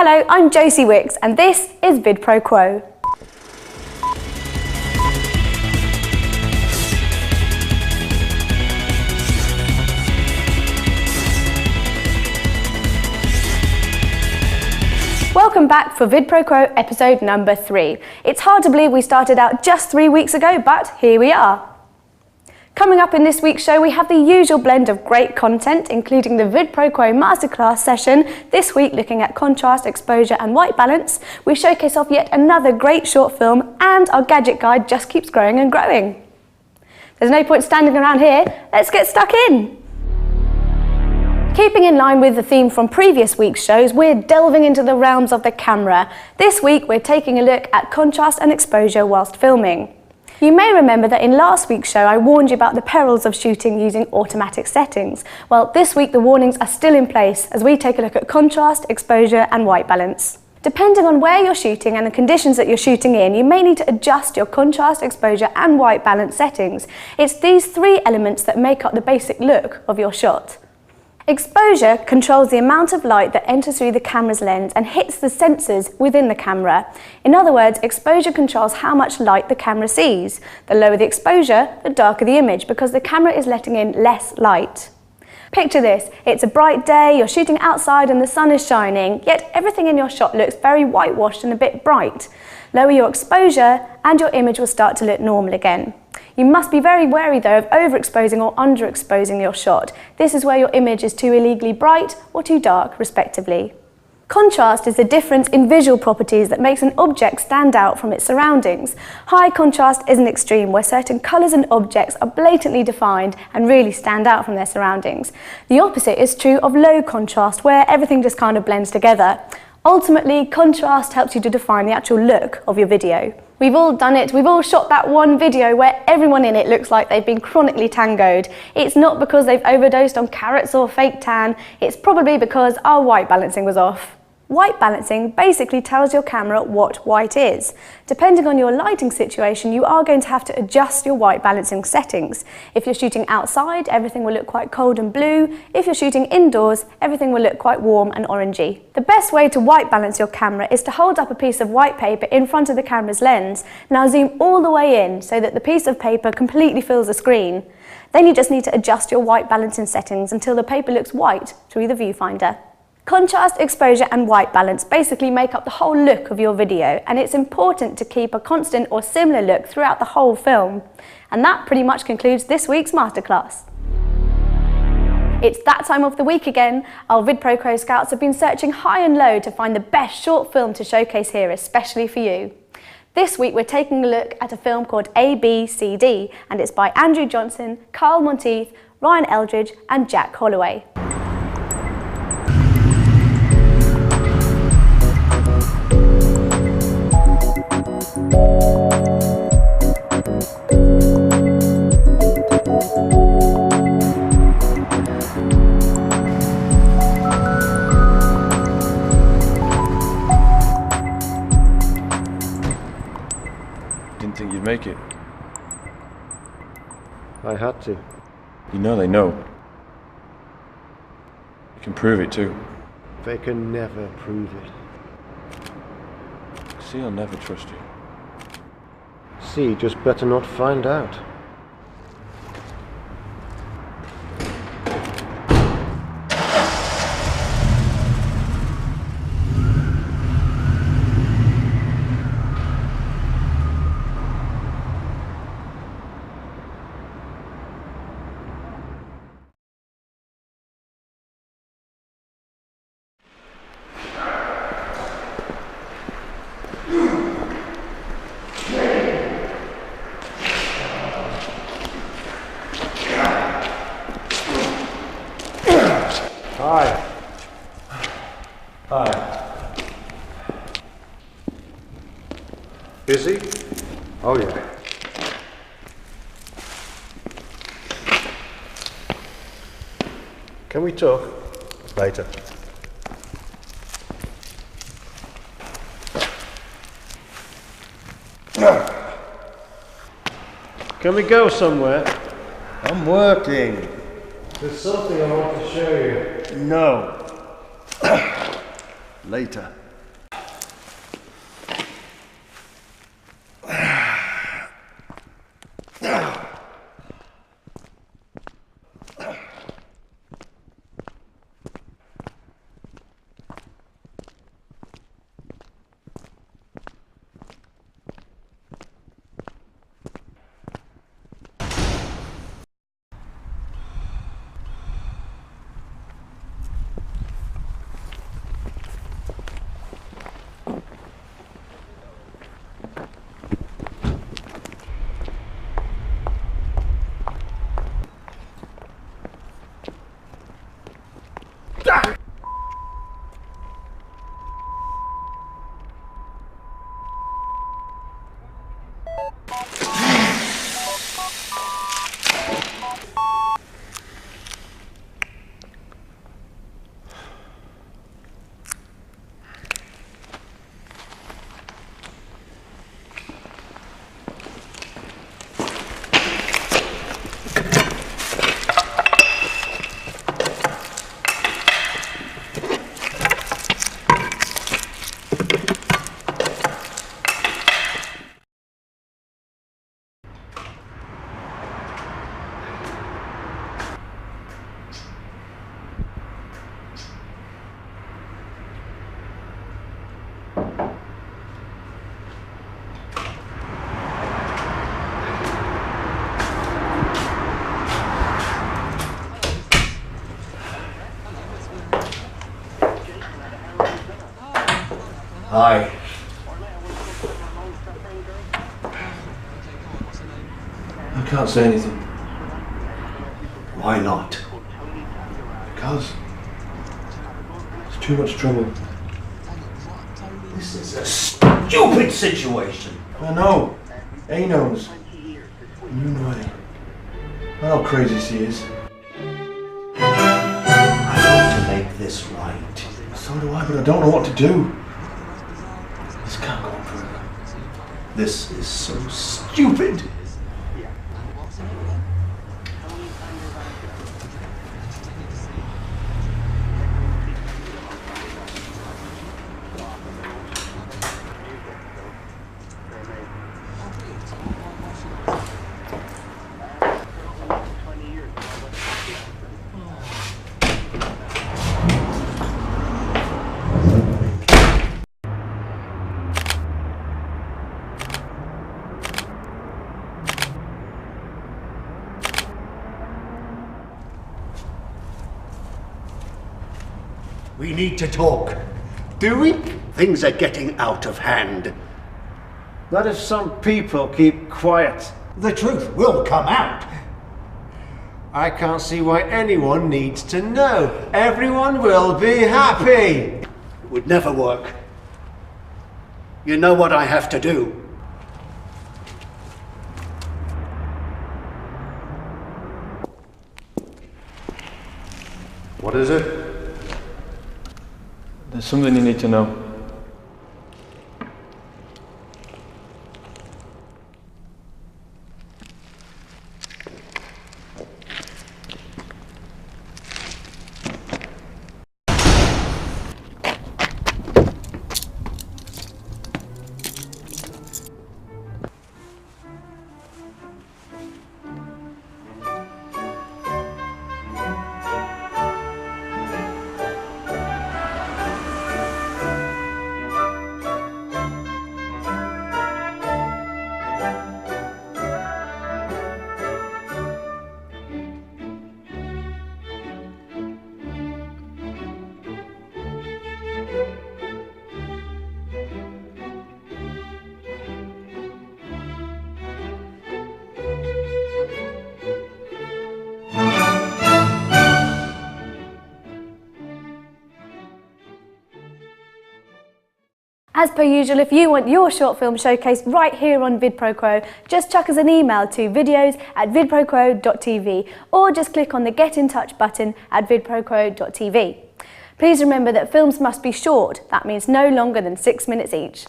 Hello, I'm Josie Wicks and this is Vidproquo. Welcome back for Vidproquo episode number 3. It's hard to believe we started out just 3 weeks ago, but here we are. Coming up in this week's show, we have the usual blend of great content, including the Vidproquo Masterclass session, this week looking at contrast, exposure and white balance. We showcase off yet another great short film, and our gadget guide just keeps growing and growing. There's no point standing around here, let's get stuck in. Keeping in line with the theme from previous week's shows, we're delving into the realms of the camera. This week, we're taking a look at contrast and exposure whilst filming. You may remember that in last week's show I warned you about the perils of shooting using automatic settings. Well, this week the warnings are still in place as we take a look at contrast, exposure and white balance. Depending on where you're shooting and the conditions that you're shooting in, you may need to adjust your contrast, exposure and white balance settings. It's these 3 elements that make up the basic look of your shot. Exposure controls the amount of light that enters through the camera's lens and hits the sensors within the camera. In other words, exposure controls how much light the camera sees. The lower the exposure, the darker the image, because the camera is letting in less light. Picture this, it's a bright day, you're shooting outside and the sun is shining, yet everything in your shot looks very whitewashed and a bit bright. Lower your exposure and your image will start to look normal again. You must be very wary though of overexposing or underexposing your shot. This is where your image is too illegally bright or too dark, respectively. Contrast is the difference in visual properties that makes an object stand out from its surroundings. High contrast is an extreme where certain colours and objects are blatantly defined and really stand out from their surroundings. The opposite is true of low contrast, where everything just kind of blends together. Ultimately, contrast helps you to define the actual look of your video. We've all done it, we've all shot that one video where everyone in it looks like they've been chronically tangoed. It's not because they've overdosed on carrots or fake tan, it's probably because our white balancing was off. White balancing basically tells your camera what white is. Depending on your lighting situation, you are going to have to adjust your white balancing settings. If you're shooting outside, everything will look quite cold and blue. If you're shooting indoors, everything will look quite warm and orangey. The best way to white balance your camera is to hold up a piece of white paper in front of the camera's lens. Now zoom all the way in so that the piece of paper completely fills the screen. Then you just need to adjust your white balancing settings until the paper looks white through the viewfinder. Contrast, exposure and white balance basically make up the whole look of your video, and it's important to keep a constant or similar look throughout the whole film. And that pretty much concludes this week's masterclass. It's that time of the week again. Our Vidproquo scouts have been searching high and low to find the best short film to showcase here, especially for you. This week we're taking a look at a film called ABCD, and it's by Andrew Johnson, Carl Monteith, Ryan Eldridge and Jack Holloway. Didn't think you'd make it. I had to. You know they know. You can prove it too. They can never prove it. See, I'll never trust you. See, just better not find out. Hi. Hi. Busy? Oh yeah. Can we talk? Later. Can we go somewhere? I'm working. There's something I want to show you. No. Later. Aye. I can't say anything. Why not? Because it's too much trouble. This is a stupid situation. I know. A knows. And you know it. I know how crazy she is. I want to make this right. So do I, but I don't know what to do. This can't go on forever. This is so stupid. We need to talk. Do we? Things are getting out of hand. Not if some people keep quiet. The truth will come out. I can't see why anyone needs to know. Everyone will be happy. It would never work. You know what I have to do. What is it? There's something you need to know. As per usual, if you want your short film showcased right here on Vidproquo, just chuck us an email to videos@vidproquo.tv or just click on the Get in Touch button at vidproquo.tv. Please remember that films must be short, that means no longer than 6 minutes each.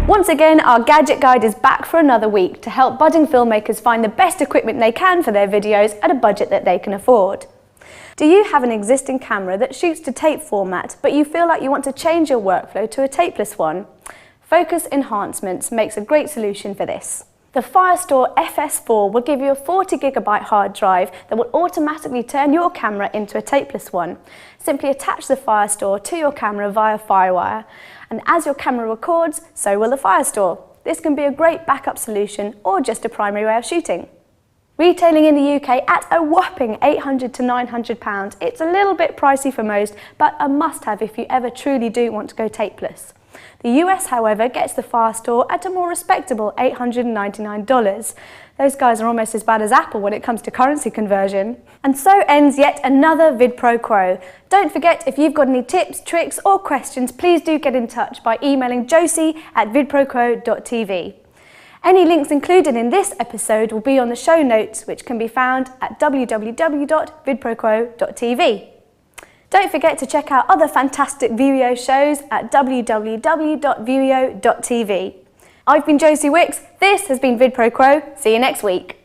Once again, our gadget guide is back for another week to help budding filmmakers find the best equipment they can for their videos at a budget that they can afford. Do you have an existing camera that shoots to tape format, but you feel like you want to change your workflow to a tapeless one? Focus Enhancements makes a great solution for this. The Firestore FS4 will give you a 40GB hard drive that will automatically turn your camera into a tapeless one. Simply attach the Firestore to your camera via Firewire, and as your camera records, so will the Firestore. This can be a great backup solution or just a primary way of shooting. Retailing in the UK at a whopping £800 to £900, it's a little bit pricey for most, but a must-have if you ever truly do want to go tapeless. The US, however, gets the Firestore at a more respectable $899. Those guys are almost as bad as Apple when it comes to currency conversion. And so ends yet another Vidproquo. Don't forget, if you've got any tips, tricks or questions, please do get in touch by emailing josie@vidproquo.tv. Any links included in this episode will be on the show notes, which can be found at www.vidproquo.tv. Don't forget to check out other fantastic Vimeo shows at www.vimeo.tv. I've been Josie Wicks, this has been Vidproquo, see you next week.